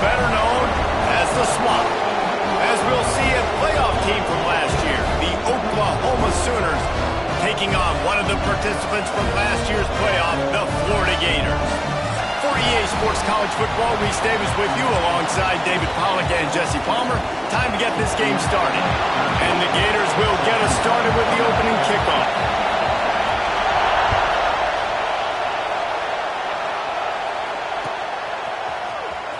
better known as the Swamp. As we'll see, a playoff team from last year, the Oklahoma Sooners, taking on one of the participants from last year's playoff, the Florida Gators. For EA Sports College Football, Reese Davis with you alongside David Pollack and Jesse Palmer. Time to get this game started. And the Gators will get us started with the opening kickoff.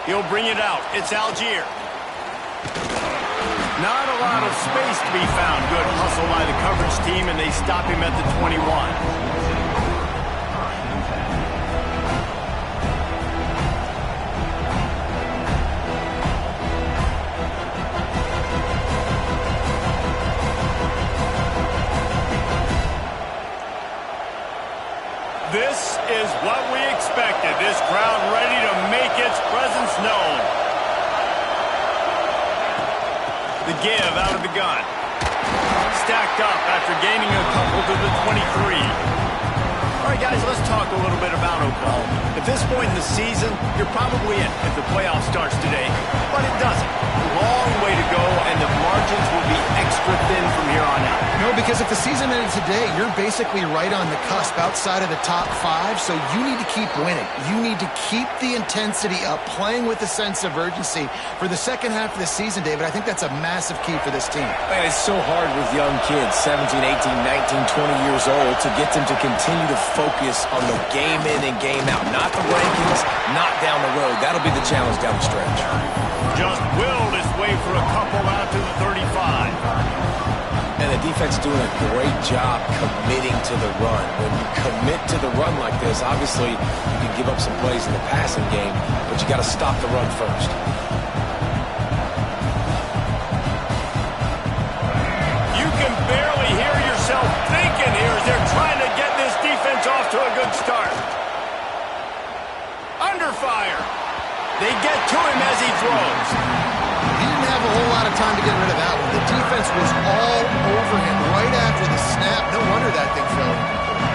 He'll bring it out. It's Algier. Not a lot of space to be found. Good hustle by the coverage team, and they stop him at the 21. This is what we expected. This crowd ready to make its presence known. The give out of the gun. Stacked up after gaining a couple to the 23. All right, guys, let's talk a little bit about Oklahoma. At this point in the season, you're probably in if the playoff starts today, but it doesn't. Long way to go, and the margins will be extra thin from here on out. No, because if the season ended today, you're basically right on the cusp outside of the top 5, so you need to keep winning. You need to keep the intensity up, playing with a sense of urgency for the second half of the season, David. I think that's a massive key for this team. Man, it's so hard with young kids, 17, 18, 19, 20 years old, to get them to continue to focus on the game in and game out. Not the rankings, not down the road. That'll be the challenge down the stretch. Just willed his way for a couple out to the 35. And the defense doing a great job committing to the run. When you commit to the run like this, obviously you can give up some plays in the passing game, but you got to stop the run first. You can barely hear yourself thinking here as they're trying to get this defense off to a good start. Under fire. They get to him as he throws. He didn't have a whole lot of time to get rid of that one. The defense was all over him right after the snap. No wonder that thing fell incomplete.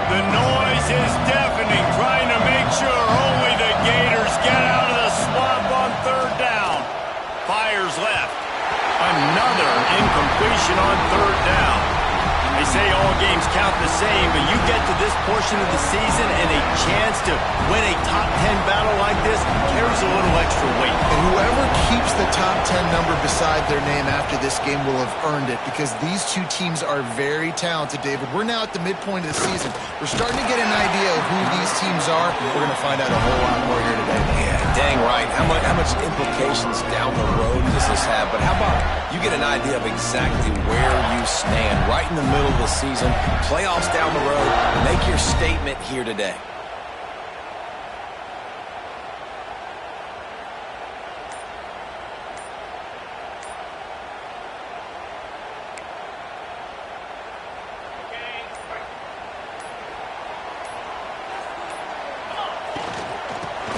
The noise is deafening, trying to make sure only the Gators get out of the swamp on third down. Fires left. Another incompletion on third down. They say all games count the same, but you get to this portion of the season and a chance to win a top 10 battle like this carries a little extra weight. And whoever keeps the top 10 number beside their name after this game will have earned it, because these two teams are very talented, David. We're now at the midpoint of the season. We're starting to get an idea of who these teams are. We're going to find out a whole lot more here today. Yeah, dang right. How much implications down the road does this have? But how about you get an idea of exactly where you stand right in the middle of the season, playoffs down the road, make your statement here today.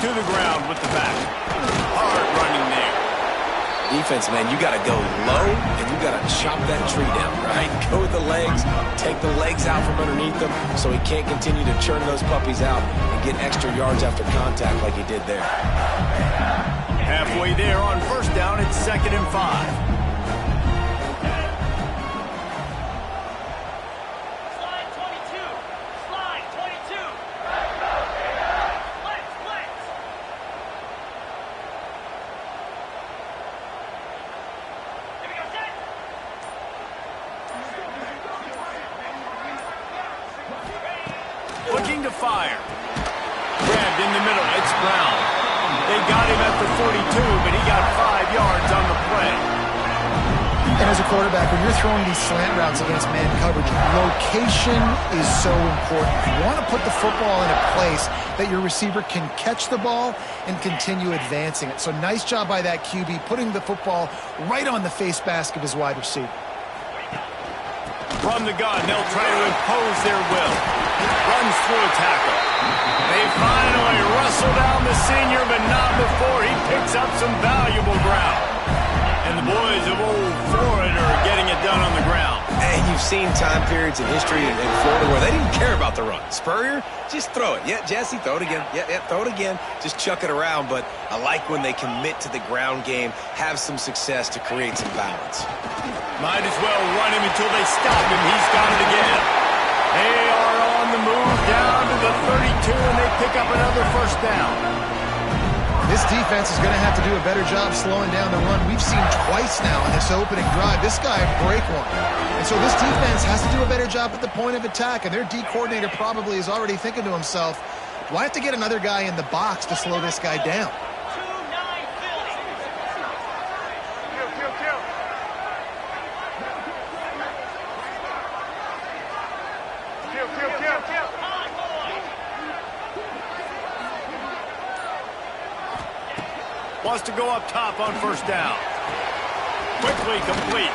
To the ground with the back. Hard running there. Defense, man, you got to go low, and you got to chop that tree down, right? Go with the legs, take the legs out from underneath them so he can't continue to churn those puppies out and get extra yards after contact like he did there. Halfway there on first down, it's 2nd and 5. Looking to fire. Grabbed in the middle. It's Brown. They got him at the 42, but he got 5 yards on the play. And as a quarterback, when you're throwing these slant routes against man coverage, location is so important. You want to put the football in a place that your receiver can catch the ball and continue advancing it. So nice job by that QB, putting the football right on the face mask of his wide receiver. From the gun, they'll try to impose their will. Runs through a tackle. They finally wrestle down the senior, but not before he picks up some valuable ground. you've seen time periods in history in Florida where they didn't care about the run. Spurrier, just throw it. Yeah, Jesse, throw it again. Yeah, throw it again. Just chuck it around. But I like when they commit to the ground game, have some success to create some balance. Might as well run him until they stop him. He's got it again. They are on the move down to the 32, and they pick up another first down. This defense is going to have to do a better job slowing down the run. We've seen twice now in this opening drive. This guy break one. And so this defense has to do a better job at the point of attack. And their D coordinator probably is already thinking to himself, do I have to get another guy in the box to slow this guy down? Wants to go up top on first down. Quickly complete.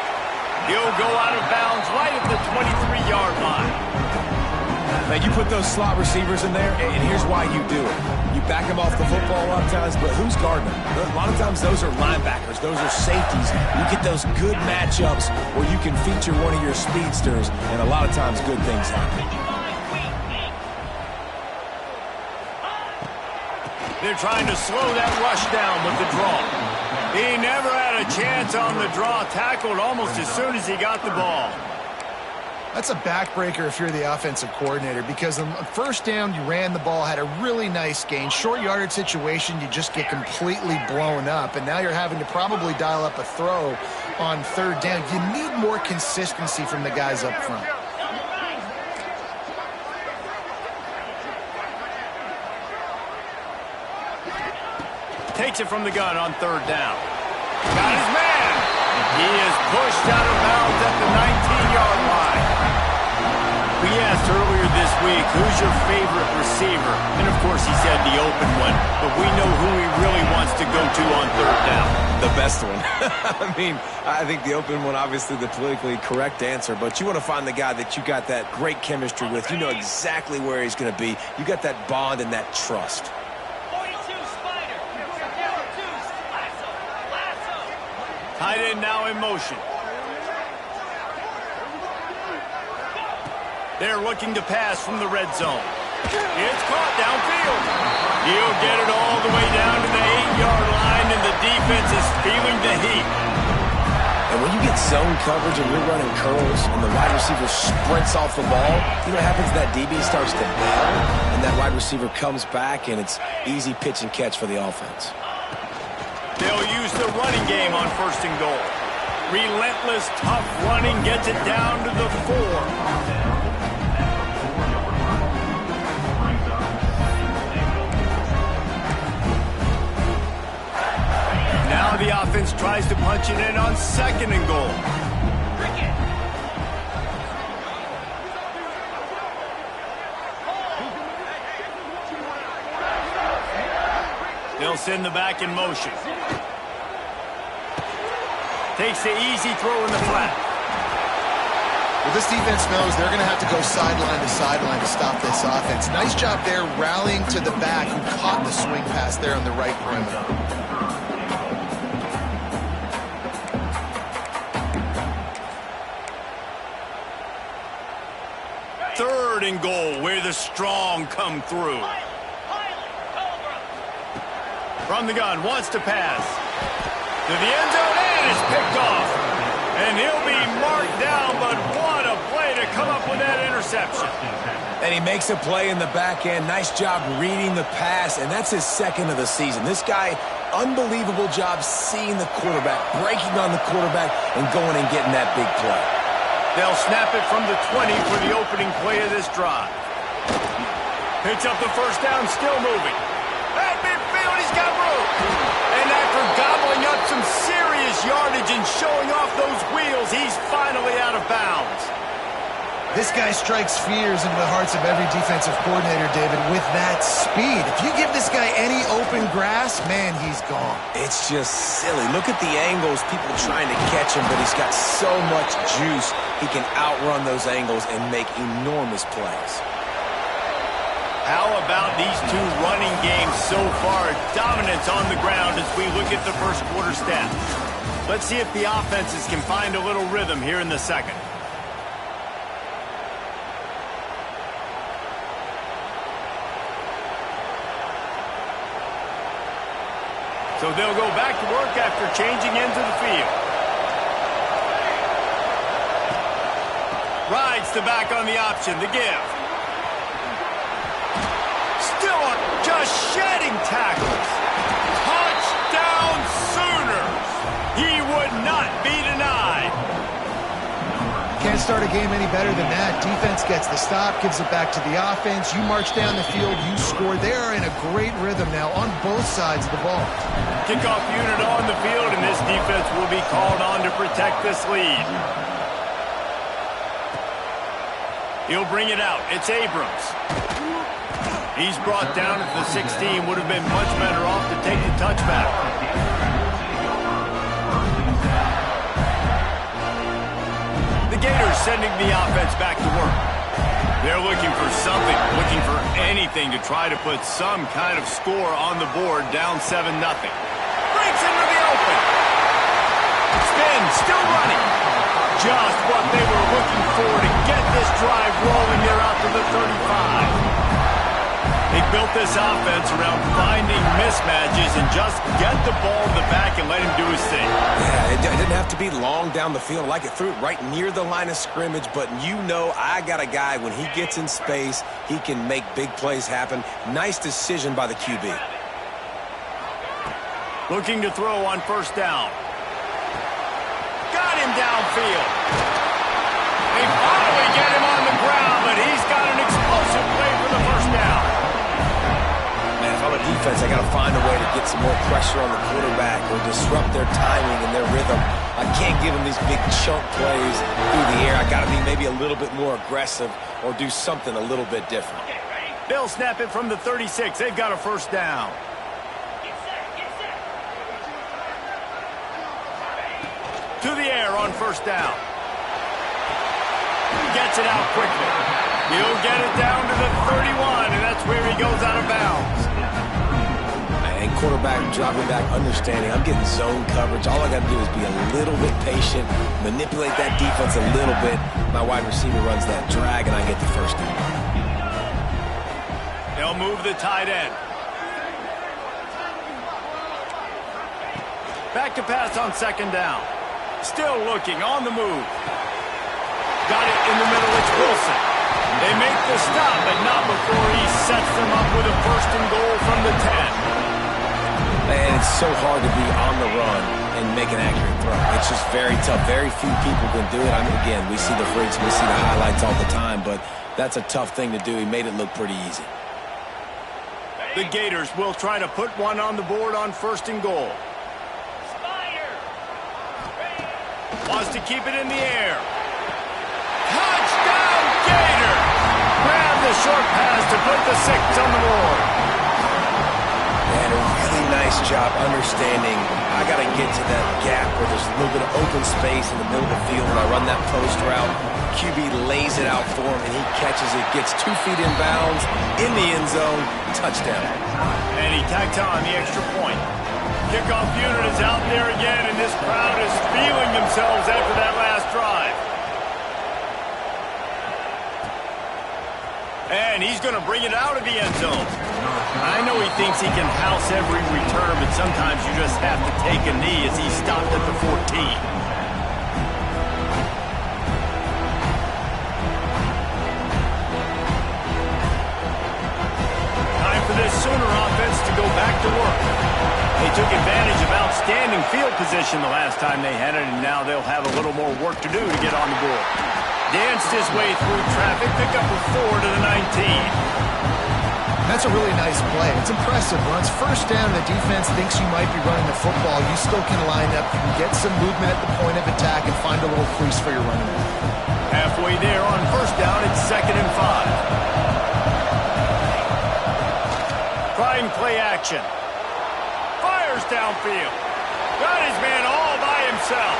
He'll go out of bounds right at the 23-yard line. Man, you put those slot receivers in there, and here's why you do it. You back them off the football a lot of times, but who's guarding them? A lot of times those are linebackers. Those are safeties. You get those good matchups where you can feature one of your speedsters, and a lot of times good things happen. They're trying to slow that rush down with the draw. He never had a chance on the draw. Tackled almost as soon as he got the ball. That's a backbreaker if you're the offensive coordinator, because on first down, you ran the ball, had a really nice gain. Short yardage situation, you just get completely blown up, and now you're having to probably dial up a throw on third down. You need more consistency from the guys up front. Takes it from the gun on third down. Got his man. He is pushed out of bounds at the 19-yard line. We asked earlier this week, who's your favorite receiver? And, of course, he said the open one. But we know who he really wants to go to on third down. The best one. I mean, I think the open one, obviously the politically correct answer, but you want to find the guy that you got that great chemistry with. You know exactly where he's going to be. You got that bond and that trust. Tight end now in motion. They're looking to pass from the red zone. It's caught downfield. He'll get it all the way down to the 8-yard line, and the defense is feeling the heat. And when you get zone coverage and you're running curls and the wide receiver sprints off the ball, you know what happens? That DB starts to bail, and that wide receiver comes back, and it's easy pitch and catch for the offense. They'll use the running game on first and goal. Relentless, tough running gets it down to the 4. Now the offense tries to punch it in on second and goal. They'll send the back in motion. Takes the easy throw in the flat. Well, this defense knows they're going to have to go sideline to stop this offense. Nice job there rallying to the back who caught the swing pass there on the right perimeter. Third and goal where the strong come through. From the gun, wants to pass. To the end zone, and it's picked off. And he'll be marked down, but what a play to come up with that interception. And he makes a play in the back end. Nice job reading the pass, and that's his second of the season. This guy, unbelievable job seeing the quarterback, breaking on the quarterback, and going and getting that big play. They'll snap it from the 20 for the opening play of this drive. Picks up the first down, still moving. At midfield, he's got room. And after gobbling up some serious yardage and showing off those wheels, he's finally out of bounds. This guy strikes fears into the hearts of every defensive coordinator, David, with that speed. If you give this guy any open grass, man, he's gone. It's just silly. Look at the angles, people trying to catch him, but he's got so much juice. He can outrun those angles and make enormous plays. How about these two running games so far? Dominance on the ground as we look at the first quarter stats. Let's see if the offenses can find a little rhythm here in the second. So they'll go back to work after changing into the field. Rides the back on the option, the give. Still on, just shedding tackles. Touchdown Sooners. He would not be denied. Can't start a game any better than that. Defense gets the stop, gives it back to the offense. You march down the field, you score. They are in a great rhythm now on both sides of the ball. Kickoff unit on the field, and this defense will be called on to protect this lead. He'll bring it out. It's Abrams. He's brought down at the 16. Would have been much better off to take the touchback. The Gators sending the offense back to work. They're looking for something, looking for anything to try to put some kind of score on the board, down 7-0. Breaks into the open. Spin, still running. Just what they were looking for to get this drive rolling there out to the 35. They built this offense around finding mismatches and just get the ball in the back and let him do his thing. Yeah, it didn't have to be long down the field. Like it threw it right near the line of scrimmage, but you know I got a guy, when he gets in space, he can make big plays happen. Nice decision by the QB. Looking to throw on first down. Got him downfield. They finally get him on the ground, but he's got an explosive play for the first down. Man, if I'm a defense, I got to find a way to get some more pressure on the quarterback or disrupt their timing and their rhythm. I can't give them these big chunk plays through the air. I got to be maybe a little bit more aggressive or do something a little bit different. They'll snap it from the 36. They've got a first down. To the air on first down. Gets it out quickly. He'll get it down to the 31, and that's where he goes out of bounds. And quarterback dropping back, understanding I'm getting zone coverage. All I got to do is be a little bit patient, manipulate that defense a little bit. My wide receiver runs that drag, and I get the first down. They'll move the tight end. Back to pass on second down. Still looking, on the move. Got it in the middle, it's Wilson. They make the stop, but not before he sets them up with a first and goal from the 10. And it's so hard to be on the run and make an accurate throw. It's just very tough. Very few people can do it. I mean, again, we see the freaks, we see the highlights all the time, but that's a tough thing to do. He made it look pretty easy. The Gators will try to put one on the board on first and goal. Wants to keep it in the air. Touchdown, Gator! Grab the short pass to put the 6 on the board. And a really nice job understanding I got to get to that gap where there's a little bit of open space in the middle of the field when I run that post route. QB lays it out for him, and he catches it, gets 2 feet in bounds, in the end zone, touchdown. And he tacked on the extra point. Kickoff unit is out there again, and this crowd is feeling themselves after that last drive. And he's going to bring it out of the end zone. I know he thinks he can house every return, but sometimes you just have to take a knee as he stopped at the 14. Time for this Sooner offense to go back to work. They took advantage of outstanding field position the last time they had it, and now they'll have a little more work to do to get on the board. Danced his way through traffic, pick up a 4 to the 19. That's a really nice play. It's impressive. Once first down, the defense thinks you might be running the football. You still can line up. You can get some movement at the point of attack and find a little crease for your running back. Halfway there on first down, it's 2nd and 5. Trying play action. Fires downfield. Got his man all by himself.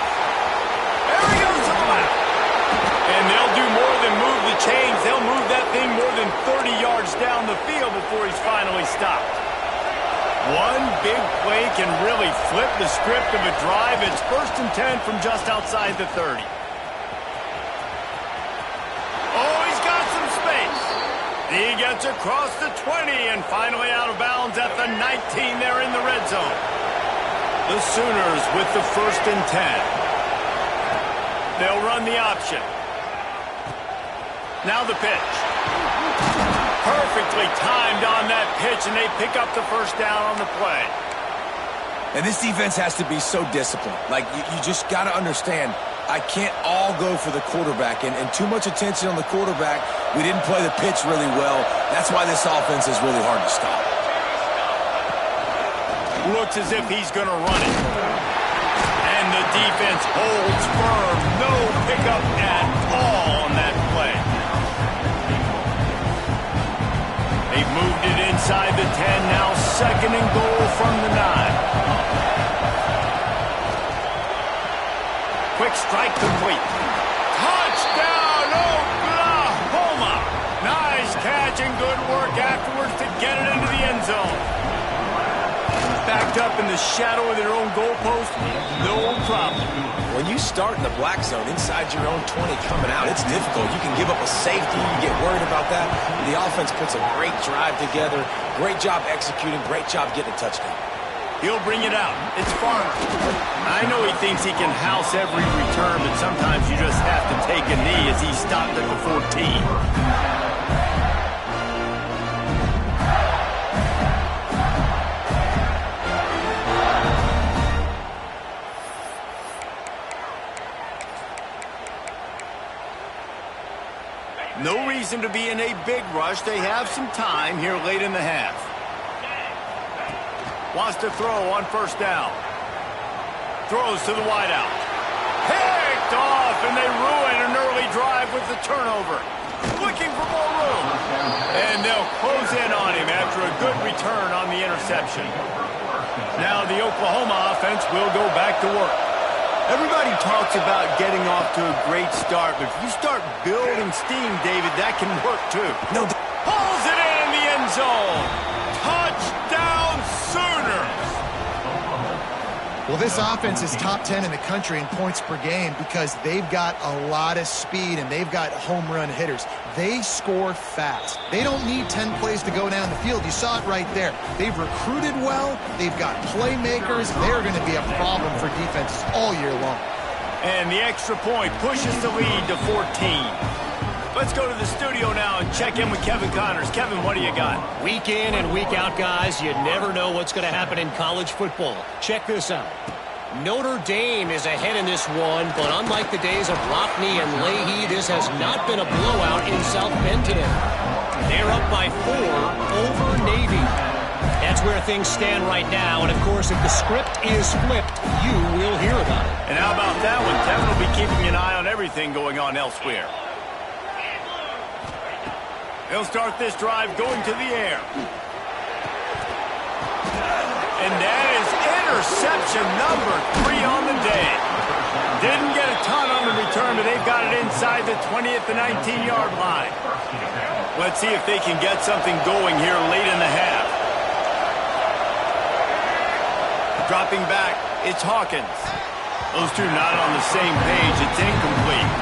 There he goes to the left. And they'll do more than move the chains. They'll move that thing more than 30 yards down the field before he's finally stopped. One big play can really flip the script of a drive. It's 1st and 10 from just outside the 30. Oh, he's got some space. He gets across the 20 and finally out of bounds at the 19 there in the red zone. The Sooners with the 1st and 10. They'll run the option. Now the pitch. Perfectly timed on that pitch, and they pick up the 1st down on the play. And this defense has to be so disciplined. Like, you just got to understand, I can't all go for the quarterback, and too much attention on the quarterback. We didn't play the pitch really well. That's why this offense is really hard to stop. Looks as if he's going to run it. And the defense holds firm. No pickup at all on that play. They've moved it inside the 10. Now 2nd and goal from the 9. Quick strike complete. Touchdown, Oklahoma! Nice catch and good work afterwards to get it into the end zone. Backed up in the shadow of their own goalpost, no problem. When you start in the black zone inside your own 20 coming out, it's difficult. You can give up a safety. You get worried about that. The offense puts a great drive together. Great job executing. Great job getting a touchdown. He'll bring it out. It's Farmer. I know he thinks he can house every return, but sometimes you just have to take a knee as he stopped at the 14. No reason to be in a big rush. They have some time here late in the half. Wants to throw on 1st down. Throws to the wideout. Picked off, and they ruin an early drive with the turnover. Looking for more room. And they'll close in on him after a good return on the interception. Now the Oklahoma offense will go back to work. Everybody talks about getting off to a great start, but if you start building steam, David, that can work too. No. Pulls it in the end zone. Touchdown, Sooners! Well, this offense is top 10 in the country in points per game because they've got a lot of speed and they've got home run hitters. They score fast. They don't need 10 plays to go down the field. You saw it right there. They've recruited well. They've got playmakers. They're going to be a problem for defenses all year long. And the extra point pushes the lead to 14. Let's go to the studio now and check in with Kevin Connors. Kevin, what do you got? Week in and week out, guys, you never know what's going to happen in college football. Check this out. Notre Dame is ahead in this one, but unlike the days of Rockne and Leahy, this has not been a blowout in South Bend today. They're up by 4 over Navy. That's where things stand right now, and of course, if the script is flipped, you will hear about it. And how about that one? Kevin will be keeping an eye on everything going on elsewhere. He'll start this drive going to the air. And that is interception number 3 on the day. Didn't get a ton on the return, but they've got it inside the 20th to 19-yard line. Let's see if they can get something going here late in the half. Dropping back, it's Hawkins. Those two not on the same page. It's incomplete.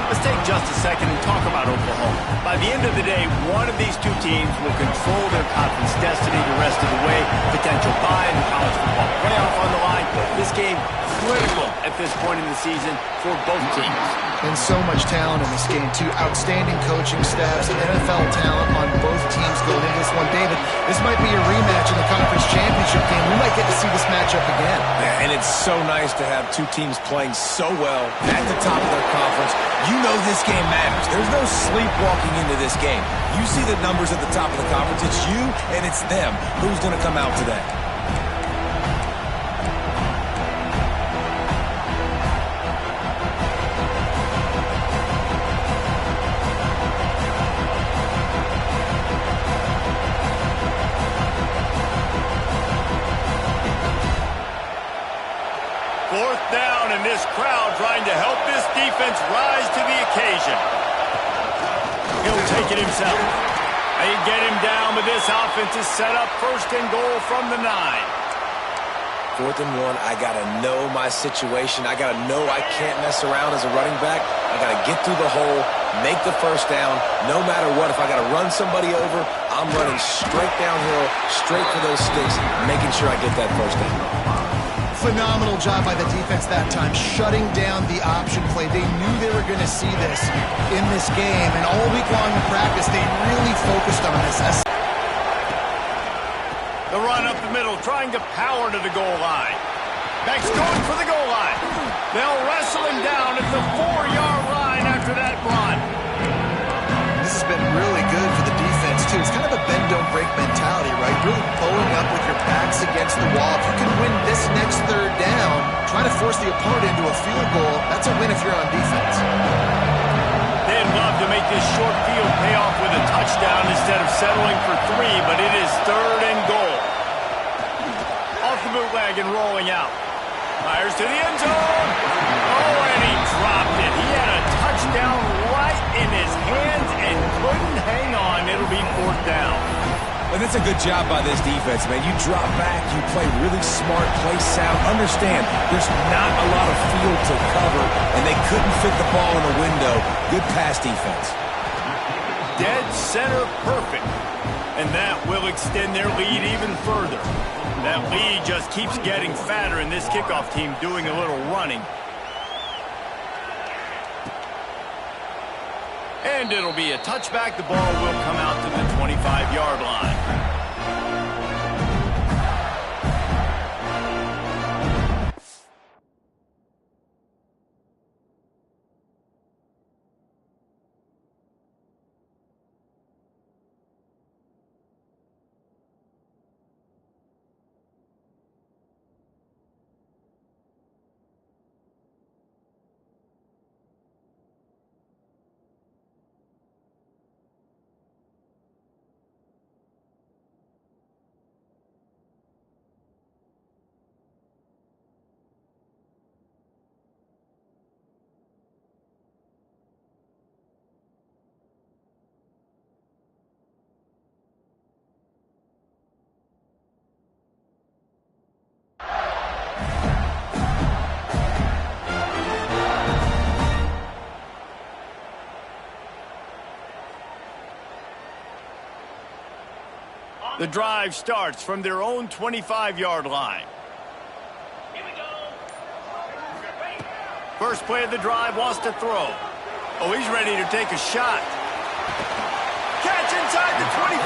Let's take just a second and talk about Oklahoma. By the end of the day, one of these two teams will control their conference destiny the rest of the way. Potential bye in the college football playoff on the line. This game critical at this point in the season for both teams. And so much talent in this game, too. Outstanding coaching staffs, NFL talent on both teams going into this one. David, this might be a rematch in the conference championship game. We might get to see this matchup again. Yeah, and it's so nice to have two teams playing so well at the top of their conference. You know this game matters. There's no sleepwalking into this game. You see the numbers at the top of the conference. It's you and it's them. Who's going to come out today? Fourth down, and this crowd trying to help this defense rise to the occasion. He'll take it himself. They get him down, but this offense is set up 1st and goal from the 9. 4th and 1, I got to know my situation. I got to know I can't mess around as a running back. I got to get through the hole, make the 1st down, no matter what. If I got to run somebody over, I'm running straight downhill, straight for those sticks, making sure I get that 1st down. Phenomenal job by the defense that time, shutting down the option play. They knew they were going to see this in this game, and all week long in practice, they really focused on this. The run up the middle, trying to power to the goal line. Beck's going for the goal line. They'll wrestle him down at the 4-yard line after that run. This has been really good for the defense, too. It's kind of a bend-don't-break mentality, right? Really bowing up with your backs against the wall. If you can win this next third down, trying to force the opponent into a field goal, that's a win if you're on defense. They'd love to make this short field pay off with a touchdown instead of settling for 3, but it is 3rd and goal. Off the bootleg and rolling out. Fires to the end zone. Oh, and he dropped it. He had a touchdown right in his hands and couldn't hang on. It'll be 4th down. But that's a good job by this defense, man. You drop back, you play really smart, play sound. Understand, there's not a lot of field to cover, and they couldn't fit the ball in a window. Good pass defense. Dead center perfect. And that will extend their lead even further. That lead just keeps getting fatter, and this kickoff team doing a little running. And it'll be a touchback. The ball will come out to the 25-yard line. The drive starts from their own 25-yard line. Here we go. First play of the drive, wants to throw. Oh, he's ready to take a shot. Catch inside the 25.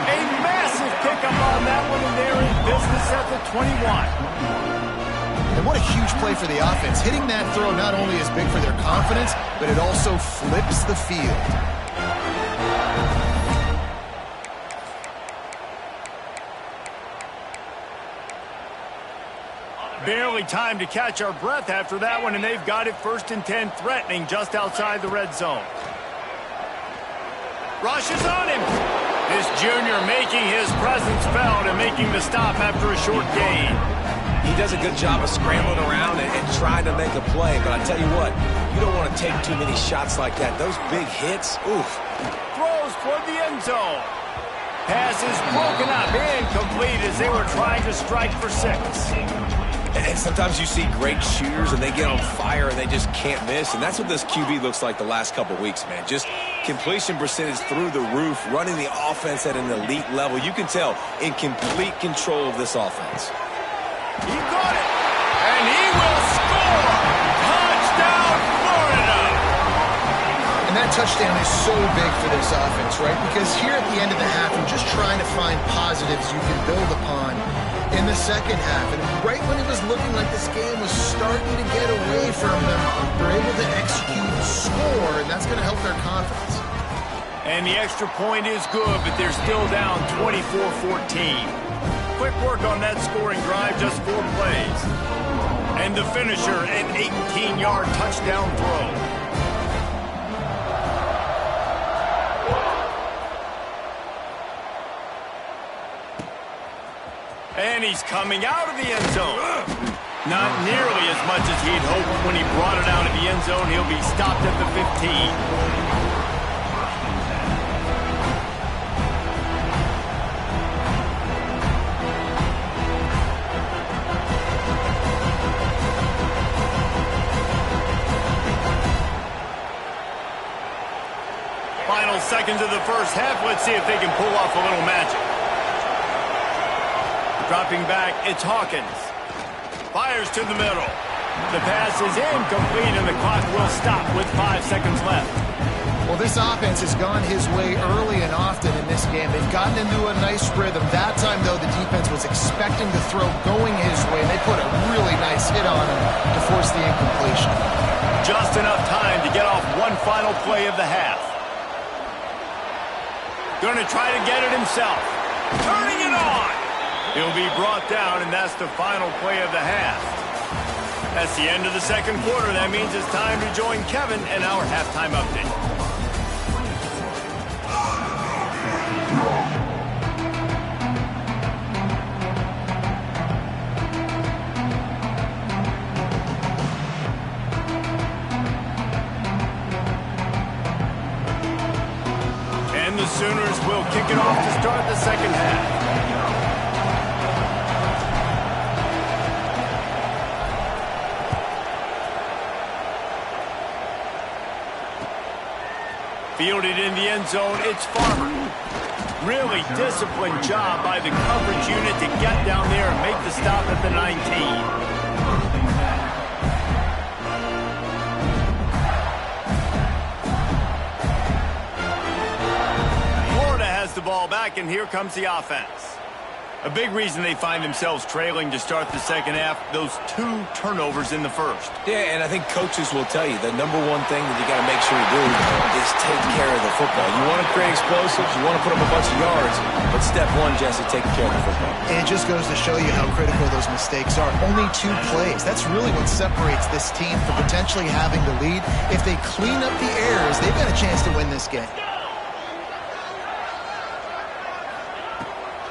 A massive pickup on that one, and they're in business at the 21. And what a huge play for the offense. Hitting that throw not only is big for their confidence, but it also flips the field. Barely time to catch our breath after that one, and they've got it 1st and 10, threatening just outside the red zone. Rush is on him. This junior making his presence felt and making the stop after a short gain. He does a good job of scrambling around and trying to make a play, but I tell you what, you don't want to take too many shots like that. Those big hits, oof. Throws toward the end zone. Pass is broken up, incomplete as they were trying to strike for 6. And sometimes you see great shooters and they get on fire and they just can't miss. And that's what this QB looks like the last couple weeks, man. Just completion percentage through the roof, running the offense at an elite level. You can tell in complete control of this offense. He got it. And he will score. Touchdown, Florida. And that touchdown is so big for this offense, right? Because here at the end of the half, you're just trying to find positives you can build upon in the second half. And right when it was looking like this game was starting to get away from them, they're able to execute, score, and that's going to help their confidence. And the extra point is good, but they're still down 24-14. Quick work on that scoring drive, just 4 plays. And the finisher, an 18-yard touchdown throw. And he's coming out of the end zone. Not nearly as much as he'd hoped when he brought it out of the end zone. He'll be stopped at the 15. Final seconds of the first half. Let's see if they can pull off a little magic. Dropping back, it's Hawkins. Fires to the middle. The pass is incomplete, and the clock will stop with 5 seconds left. Well, this offense has gone his way early and often in this game. They've gotten into a nice rhythm. That time, though, the defense was expecting the throw going his way, and they put a really nice hit on him to force the incompletion. Just enough time to get off one final play of the half. Going to try to get it himself. Turning it on. He'll be brought down, and that's the final play of the half. That's the end of the second quarter. That means it's time to join Kevin in our halftime update. And the Sooners will kick it off to start the second half. Fielded in the end zone, it's Farmer. Really disciplined job by the coverage unit to get down there and make the stop at the 19. The ball back, and here comes the offense. A big reason they find themselves trailing to start the second half, those 2 turnovers in the first. Yeah, and I think coaches will tell you the number one thing that you got to make sure you do is take care of the football. You want to create explosives, you want to put up a bunch of yards, but step one, Jesse, taking care of the football. And it just goes to show you how critical those mistakes are. Only 2 plays. That's really what separates this team from potentially having the lead. If they clean up the errors, they've got a chance to win this game.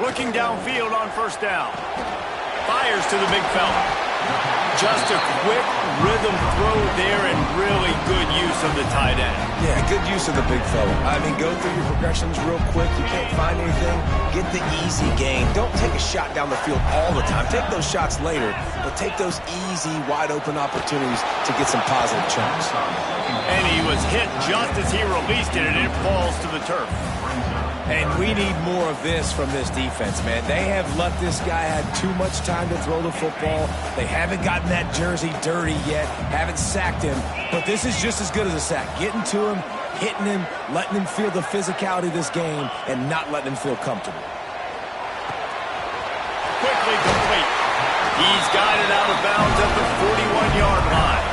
Looking downfield on first down. Fires to the big fella. Just a quick rhythm throw there, and really good use of the tight end. Yeah, good use of the big fella. I mean, go through your progressions real quick. You can't find anything. Get the easy gain. Don't take a shot down the field all the time. Take those shots later, but take those easy, wide-open opportunities to get some positive chunks. And he was hit just as he released it, and it falls to the turf. And we need more of this from this defense, man. They have let this guy have too much time to throw the football. They haven't gotten that jersey dirty yet, haven't sacked him. But this is just as good as a sack. Getting to him, hitting him, letting him feel the physicality of this game, and not letting him feel comfortable. Quickly complete. He's got it out of bounds at the 41-yard line.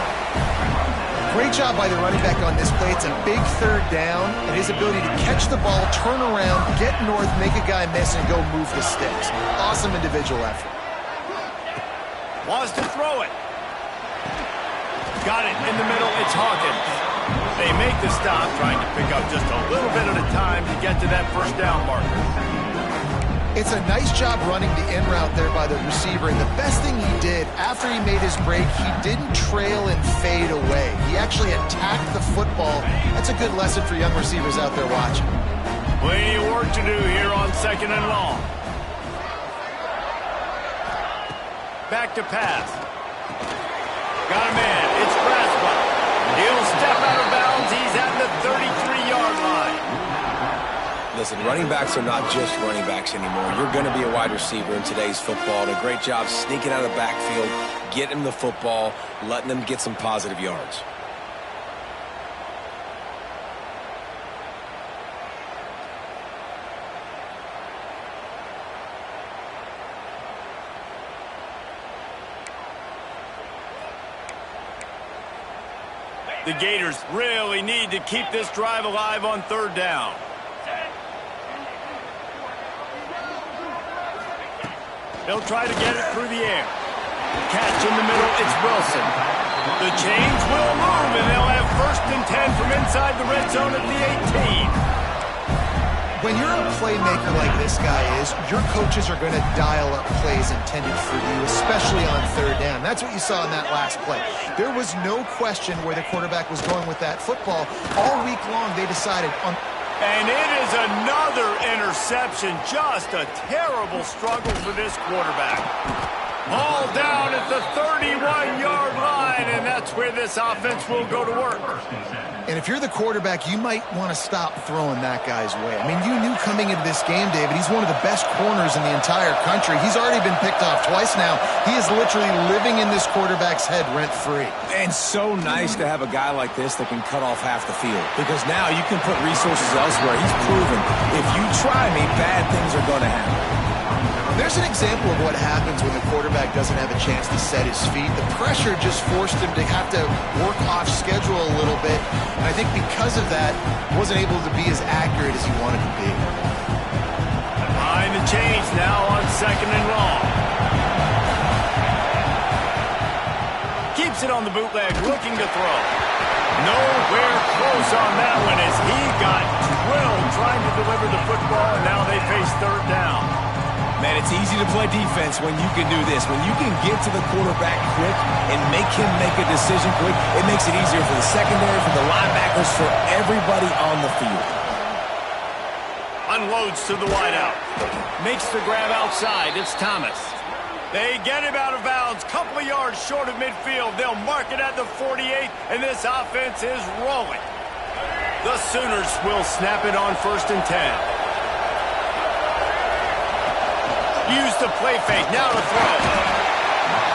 Great job by the running back on this play. It's a big third down, and his ability to catch the ball, turn around, get north, make a guy miss, and go move the sticks. Awesome individual effort. Wants to throw it. Got it in the middle. It's Hawkins. They make the stop, trying to pick up just a little bit at a time to get to that first down marker. It's a nice job running the in route there by the receiver, and the best thing he did after he made his break, he didn't trail and fade away. He actually attacked the football. That's a good lesson for young receivers out there watching. Plenty of work to do here on second and long. Back to pass. Got a man. It's Braswell. He'll step out of bounds. He's at the 33-yard line. Listen, running backs are not just running backs anymore. You're going to be a wide receiver in today's football. And a great job sneaking out of the backfield, getting the football, letting them get some positive yards. The Gators really need to keep this drive alive on third down. They'll try to get it through the air. Catch in the middle, it's Wilson. The chains will move, and they'll have 1st and 10 from inside the red zone at the 18. When you're a playmaker like this guy is, your coaches are going to dial up plays intended for you, especially on third down. That's what you saw in that last play. There was no question where the quarterback was going with that football. All week long, they decided on... And it is another interception. Just a terrible struggle for this quarterback. Ball down at the 31-yard line, and that's where this offense will go to work. And if you're the quarterback, you might want to stop throwing that guy's way. I mean, you knew coming into this game, David, he's one of the best corners in the entire country. He's already been picked off twice now. He is literally living in this quarterback's head rent-free. And so nice to have a guy like this that can cut off half the field. Because now you can put resources elsewhere. He's proven if you try me, bad things are going to happen. There's an example of what happens when the quarterback doesn't have a chance to set his feet. The pressure just forced him to have to work off schedule a little bit. And I think because of that, wasn't able to be as accurate as he wanted to be. Behind the chains now on 2nd and long. Keeps it on the bootleg, looking to throw. Nowhere close on that one as he got drilled trying to deliver the football, and now they face 3rd down. Man, it's easy to play defense when you can do this. When you can get to the quarterback quick and make him make a decision quick, it makes it easier for the secondary, for the linebackers, for everybody on the field. Unloads to the wideout. Makes the grab outside. It's Thomas. They get him out of bounds. Couple of yards short of midfield. They'll mark it at the 48, and this offense is rolling. The Sooners will snap it on 1st and 10. Use the play fake, now to throw.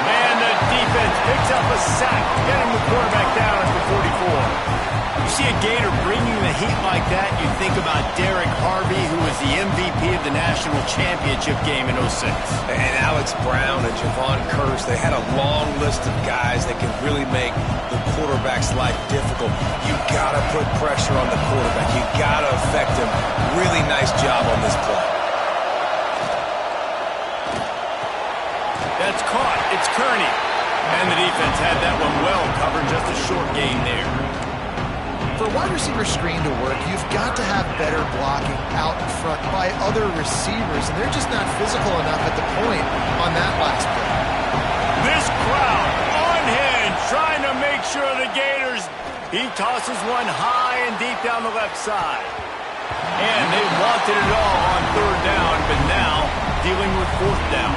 And the defense picks up a sack, getting the quarterback down at the 44. You see a Gator bringing the heat like that, you think about Derek Harvey, who was the MVP of the national championship game in 06. And Alex Brown and Javon Curse, they had a long list of guys that can really make the quarterback's life difficult. You got to put pressure on the quarterback. You got to affect him. Really nice job on this play. That's caught. It's Kearney. And the defense had that one well covered. Just a short gain there. For a wide receiver screen to work, you've got to have better blocking out in front by other receivers, and they're just not physical enough at the point on that last play. This crowd on hand trying to make sure the Gators, he tosses one high and deep down the left side. And they wanted it all on 3rd down, but now dealing with 4th down.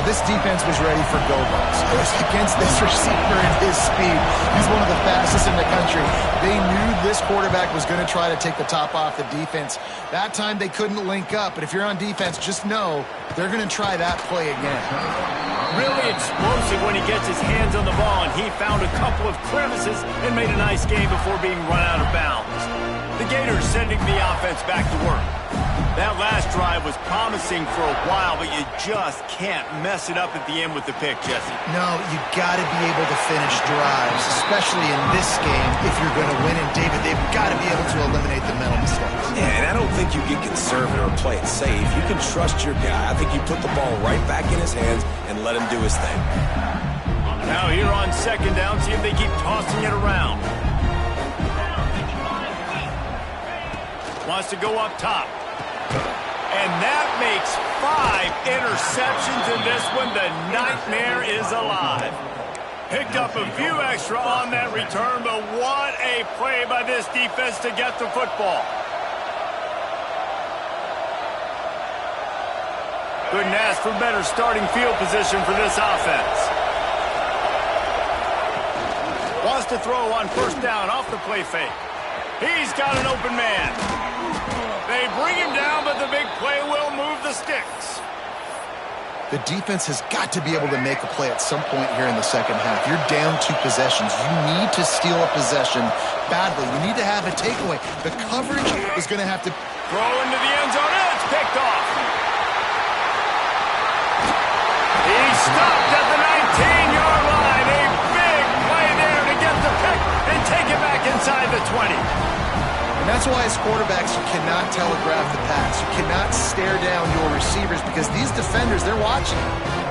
This defense was ready for go-balls. It was against this receiver and his speed. He's one of the fastest in the country. They knew this quarterback was going to try to take the top off the defense. That time they couldn't link up, but if you're on defense, just know they're going to try that play again. Really explosive when he gets his hands on the ball, and he found a couple of crevices and made a nice game before being run out of bounds. The Gators sending the offense back to work. That last drive was promising for a while, but you just can't mess it up at the end with the pick, Jesse. No, you got to be able to finish drives, especially in this game if you're going to win. And David, they've got to be able to eliminate the mental mistakes. Yeah, and I don't think you get conservative or play it safe. You can trust your guy. I think you put the ball right back in his hands and let him do his thing. Now here on 2nd down, see if they keep tossing it around. Wants to go up top. And that makes 5 interceptions in this one. The nightmare is alive. Picked up a few extra on that return, but what a play by this defense to get the football. Couldn't ask for better starting field position for this offense. Wants to throw on 1st down off the play fake. He's got an open man. They bring him down, but the big play will move the sticks. The defense has got to be able to make a play at some point here in the 2nd half. You're down 2 possessions. You need to steal a possession badly. You need to have a takeaway. The coverage is going to have to throw into the end zone, and it's picked off. He's stopped at the 19-yard line. A big play there to get the pick and take it back inside the 20. And that's why as quarterbacks, you cannot telegraph the pass. You cannot stare down your receivers because these defenders, they're watching.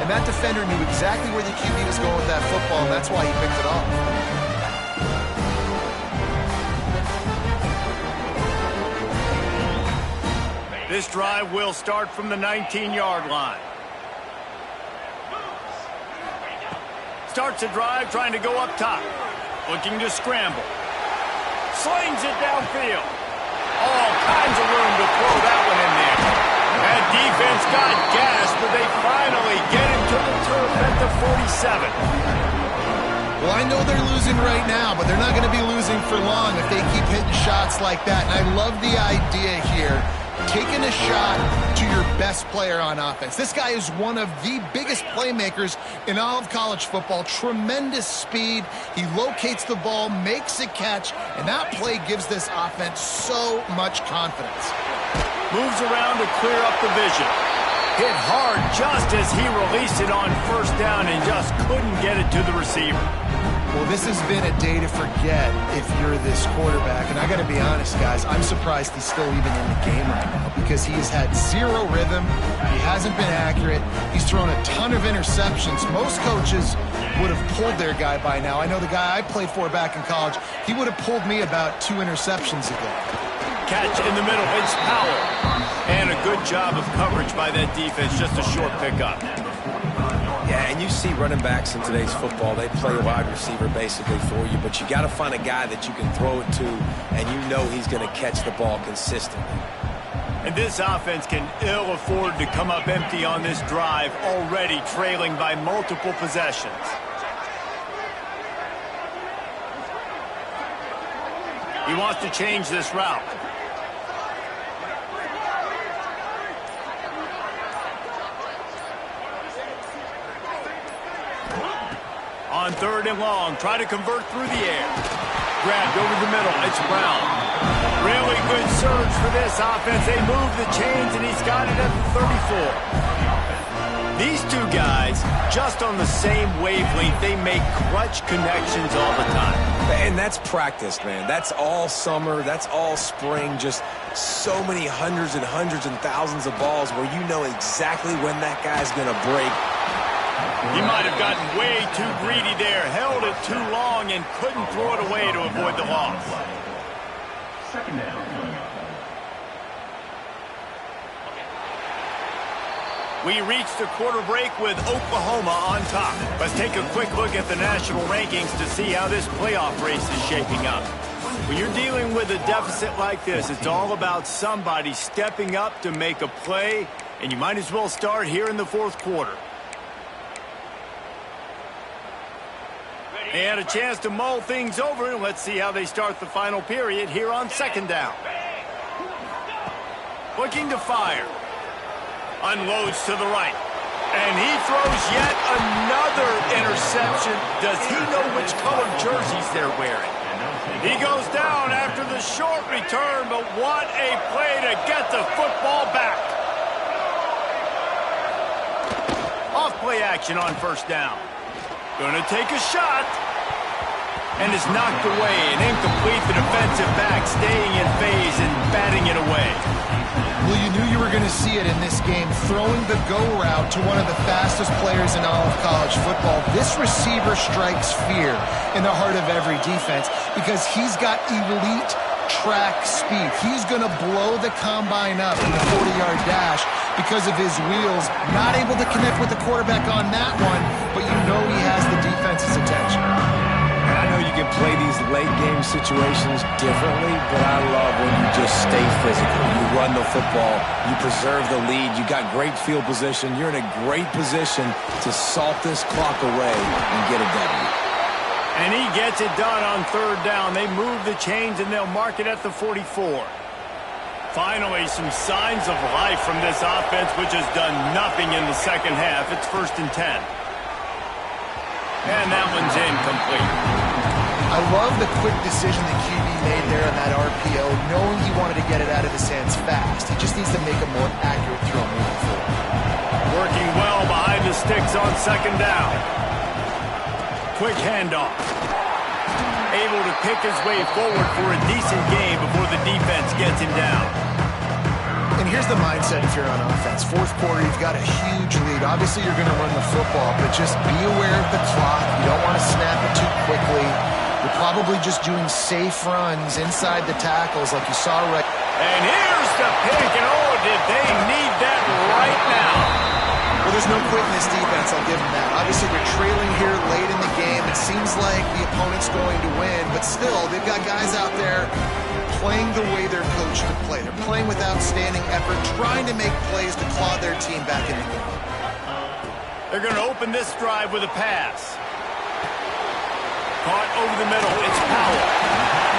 And that defender knew exactly where the QB was going with that football, and that's why he picked it off. This drive will start from the 19-yard line. Starts a drive trying to go up top. Looking to scramble. Slings it downfield. All kinds of room to throw that one in there. That defense got gas, but they finally get him to the turf at the 47. Well, I know they're losing right now, but they're not going to be losing for long if they keep hitting shots like that. And I love the idea here, taking a shot to your best player on offense. This guy is one of the biggest playmakers in all of college football. Tremendous speed. He locates the ball, makes a catch, and that play gives this offense so much confidence. Moves around to clear up the vision. Hit hard just as he released it on first down and just couldn't get it to the receiver. Well, this has been a day to forget if you're this quarterback. And I got to be honest, guys, I'm surprised he's still even in the game right now because he has had zero rhythm. He hasn't been accurate. He's thrown a ton of interceptions. Most coaches would have pulled their guy by now. I know the guy I played for back in college, he would have pulled me about 2 interceptions ago. Catch in the middle. It's Powell. And a good job of coverage by that defense. Just a short pickup. Yeah, and you see running backs in today's football, they play wide receiver basically for you, but you got to find a guy that you can throw it to, and you know he's going to catch the ball consistently. And this offense can ill afford to come up empty on this drive, already trailing by multiple possessions. He wants to change this route. On 3rd and long, try to convert through the air. Grabbed over the middle, it's Brown. Really good surge for this offense. They move the chains, and he's got it at the 34. These two guys, just on the same wavelength, they make clutch connections all the time. And that's practice, man. That's all summer. That's all spring. Just so many hundreds and thousands of balls where you know exactly when that guy's going to break. He might have gotten way too greedy there, held it too long, and couldn't throw it away to avoid the loss. Second down. We reached the quarter break with Oklahoma on top. Let's take a quick look at the national rankings to see how this playoff race is shaping up. When you're dealing with a deficit like this, it's all about somebody stepping up to make a play, and you might as well start here in the 4th quarter. They had a chance to mull things over, and let's see how they start the final period here on 2nd down. Looking to fire. Unloads to the right. And he throws yet another interception. Does he know which color jerseys they're wearing? He goes down after the short return, but what a play to get the football back. Off play action on 1st down. Gonna take a shot. And is knocked away and incomplete. The defensive back staying in phase and batting it away. Well, you knew you were going to see it in this game, throwing the go route to one of the fastest players in all of college football. This receiver strikes fear in the heart of every defense because he's got elite track speed. He's going to blow the combine up in the 40-yard dash because of his wheels. Not able to connect with the quarterback on that one, but you know he has the defense's attention. And I know you can play these late-game situations differently, but I love when you just stay physical. You run the football. You preserve the lead. You got great field position. You're in a great position to salt this clock away and get a W. And he gets it done on 3rd down. They move the chains, and they'll mark it at the 44. Finally, some signs of life from this offense, which has done nothing in the second half. It's 1st and 10. And that one's incomplete. I love the quick decision that QB made there on that RPO, knowing he wanted to get it out of his hands fast. He just needs to make a more accurate throw moving forward. Working well behind the sticks on 2nd down. Quick handoff. Able to pick his way forward for a decent game before the defense gets him down. And here's the mindset if you're on offense. 4th quarter, you've got a huge lead. Obviously, you're going to run the football, but just be aware of the clock. You don't want to snap it too quickly. You're probably just doing safe runs inside the tackles like you saw right. And here's the pick, and oh, did they need that right now. Well, there's no quit in this defense, I'll give them that. Obviously, they're trailing here late in the game. It seems like the opponent's going to win, but still, they've got guys out there playing the way they're coached to play. They're playing with outstanding effort, trying to make plays to claw their team back in the game. They're going to open this drive with a pass. Caught over the middle. It's Powell.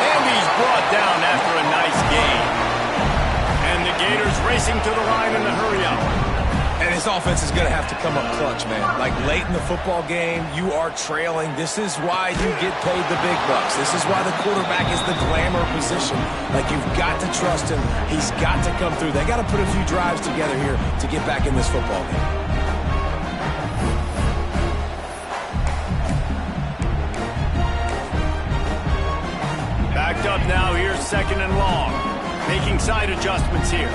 And he's brought down after a nice gain. And the Gators racing to the line in the hurry-up. And his offense is going to have to come up clutch, man. Like late in the football game, you are trailing. This is why you get paid the big bucks. This is why the quarterback is the glamour position. Like, you've got to trust him. He's got to come through. They got to put a few drives together here to get back in this football game. Backed up now. Here's 2nd and long. Making side adjustments here.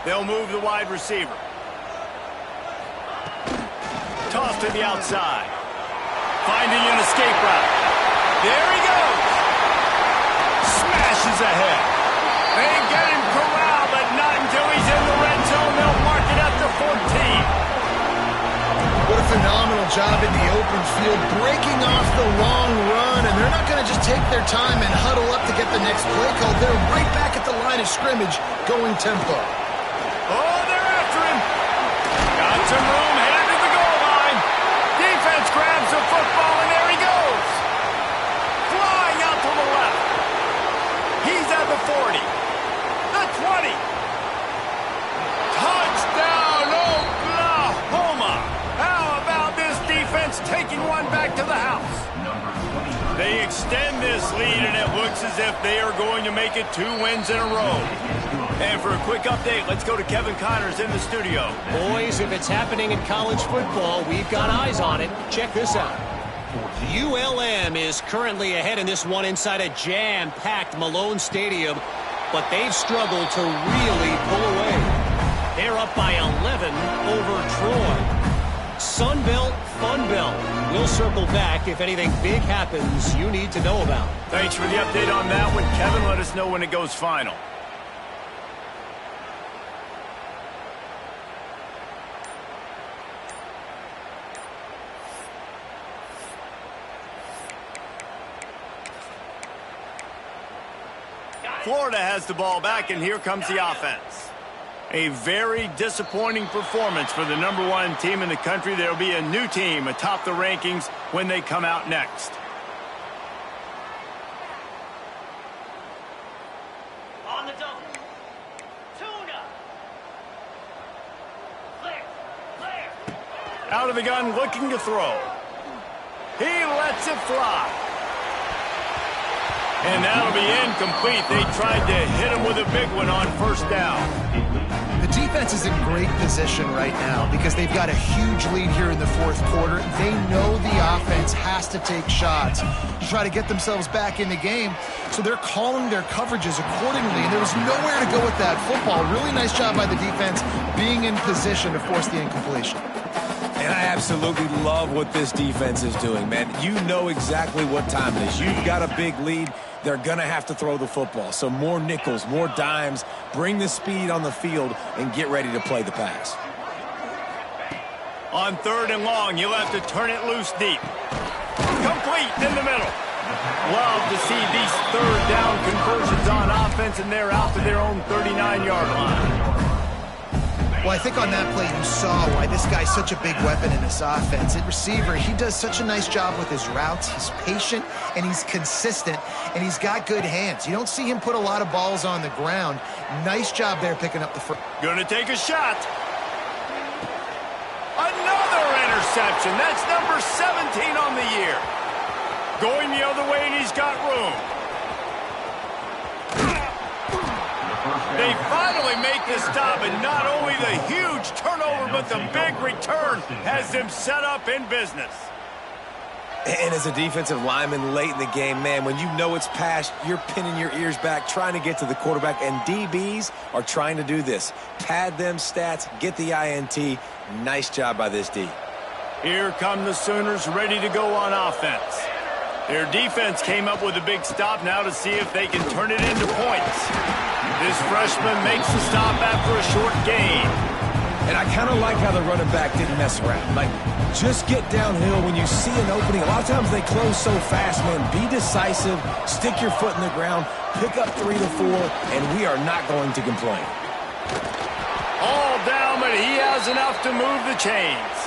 They'll move the wide receiver. Toss to the outside. Finding an escape route. There he goes. Smashes ahead. They get him corralled, but not until he's in the red zone. They'll mark it at the 14. What a phenomenal job in the open field, breaking off the long run, and they're not going to just take their time and huddle up to get the next play call. They're right back at the line of scrimmage, going tempo. Oh, they're after him. Got some room, headed to the goal line. Defense grabs the football, and there he goes. Flying out to the left. He's at the 40. The 20. Touchdown, Oklahoma. How about this defense taking one back to the house? They extend this lead, and it looks as if they are going to make it 2 wins in a row. And for a quick update, let's go to Kevin Connors in the studio. Boys, if it's happening in college football, we've got eyes on it. Check this out. ULM is currently ahead in this one inside a jam-packed Malone Stadium, but they've struggled to really pull away. They're up by 11 over Troy. Sunbelt, Funbelt. We'll circle back if anything big happens you need to know about. Thanks for the update on that one, Kevin. Let us know when it goes final. Florida has the ball back, and here comes the offense. A very disappointing performance for the #1 team in the country. There will be a new team atop the rankings when they come out next. On the double. Tuna. Clear. Out of the gun, looking to throw. He lets it fly. And that'll be incomplete. They tried to hit him with a big one on 1st down. The defense is in great position right now because they've got a huge lead here in the 4th quarter. They know the offense has to take shots to try to get themselves back in the game, so they're calling their coverages accordingly, and there was nowhere to go with that football. Really nice job by the defense being in position to force the incompletion. And I absolutely love what this defense is doing, man. You know exactly what time it is. You've got a big lead. They're going to have to throw the football. So more nickels, more dimes, bring the speed on the field, and get ready to play the pass. On 3rd and long, you'll have to turn it loose deep. Complete in the middle. Love to see these 3rd down conversions on offense, and they're out to their own 39-yard line. Well, I think on that play you saw why this guy's such a big weapon in this offense. At receiver, he does such a nice job with his routes. He's patient, and he's consistent, and he's got good hands. You don't see him put a lot of balls on the ground. Nice job there picking up the first. Gonna take a shot. Another interception. That's number 17 on the year. Going the other way, and he's got room. They finally make the stop, and not only the huge turnover, but the big return has them set up in business. And as a defensive lineman late in the game, man, when you know it's past, you're pinning your ears back, trying to get to the quarterback, and DBs are trying to do this. Pad them stats, get the INT. Nice job by this D. Here come the Sooners ready to go on offense. Their defense came up with a big stop now to see if they can turn it into points. This freshman makes the stop after a short gain. And I kind of like how the running back didn't mess around. Like, just get downhill when you see an opening. A lot of times they close so fast, man. Be decisive, stick your foot in the ground, pick up 3 to 4, and we are not going to complain. All down, but he has enough to move the chains.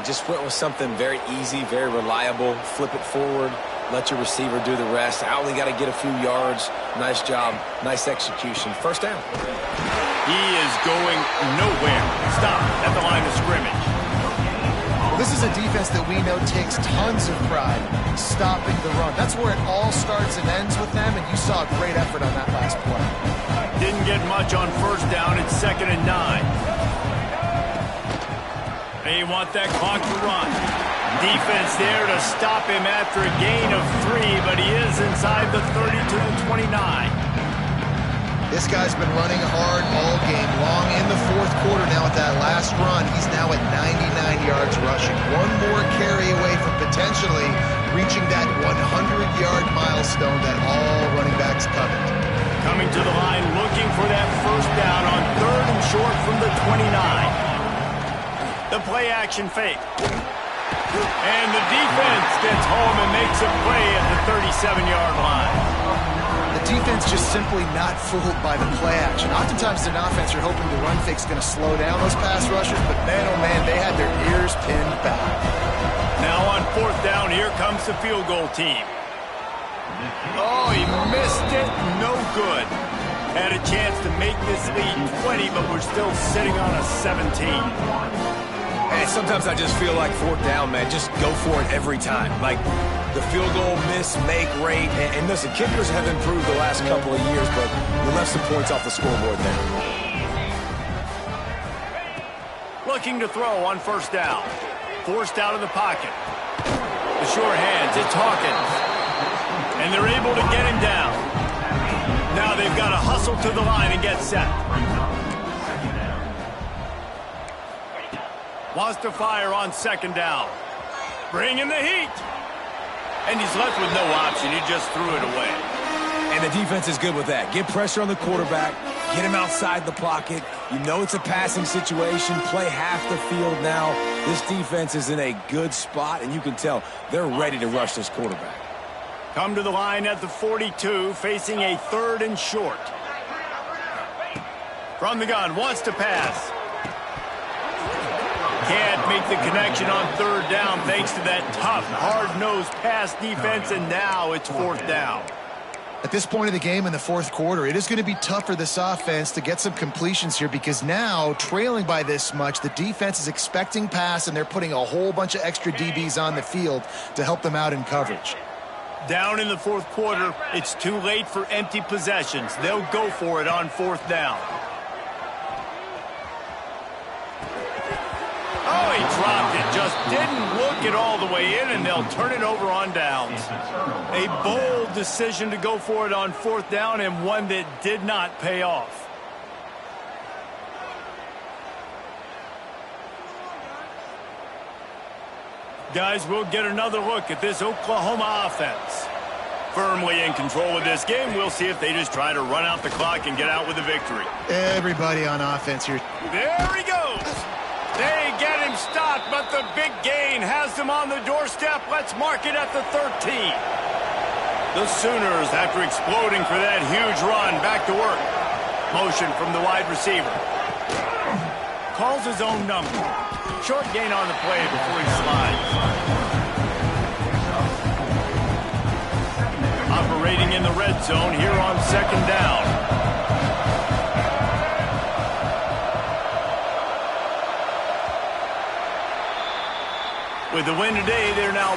just went with something very easy, very reliable. Flip it forward, let your receiver do the rest. I only got to get a few yards. Nice job, nice execution. First down. He is going nowhere. Stop at the line of scrimmage. Well, this is a defense that we know takes tons of pride stopping the run. That's where it all starts and ends with them, and you saw a great effort on that last play. Didn't get much on first down. It's 2nd and 9. They want that clock to run. Defense there to stop him after a gain of 3, but he is inside the 30 to the 29. This guy's been running hard all game long. In the fourth quarter now with that last run, he's now at 99 yards rushing. One more carry away from potentially reaching that 100-yard milestone that all running backs covet. Coming to the line, looking for that first down on 3rd and short from the 29. The play action fake. And the defense gets home and makes a play at the 37-yard line. The defense just simply not fooled by the play action. Oftentimes in offense, you're hoping the run fake's going to slow down those pass rushers, but man, oh man, they had their ears pinned back. Now on 4th down, here comes the field goal team. Oh, he missed it. No good. Had a chance to make this lead 20, but we're still sitting on a 17. Hey, sometimes I just feel like 4th down, man. Just go for it every time. Like the field goal miss, make rate. And listen, kickers have improved the last couple of years, but you left some points off the scoreboard there. Looking to throw on first down. Forced out of the pocket. The short hands, it's Hawkins. And they're able to get him down. Now they've got to hustle to the line and get set. Wants to fire on 2nd down. Bringing the heat. And he's left with no option. He just threw it away. And the defense is good with that. Get pressure on the quarterback. Get him outside the pocket. You know it's a passing situation. Play half the field now. This defense is in a good spot, and you can tell they're ready to rush this quarterback. Come to the line at the 42, facing a 3rd and short. From the gun, wants to pass. Can't make the connection on 3rd down thanks to that tough, hard-nosed pass defense, and now it's 4th down. At this point of the game in the fourth quarter, it is going to be tough for this offense to get some completions here because now, trailing by this much, the defense is expecting pass, and they're putting a whole bunch of extra DBs on the field to help them out in coverage. Down in the fourth quarter, it's too late for empty possessions. They'll go for it on 4th down. Oh, he dropped it. Just didn't look it all the way in, and they'll turn it over on downs. A bold decision to go for it on 4th down, and one that did not pay off. Guys, we'll get another look at this Oklahoma offense. Firmly in control of this game. We'll see if they just try to run out the clock and get out with a victory. Everybody on offense here. There he goes. They get him stopped, but the big gain has them on the doorstep. Let's mark it at the 13. The Sooners, after exploding for that huge run, back to work. Motion from the wide receiver. Calls his own number. Short gain on the play before he slides. Operating in the red zone here on 2nd down. With the win today, they're now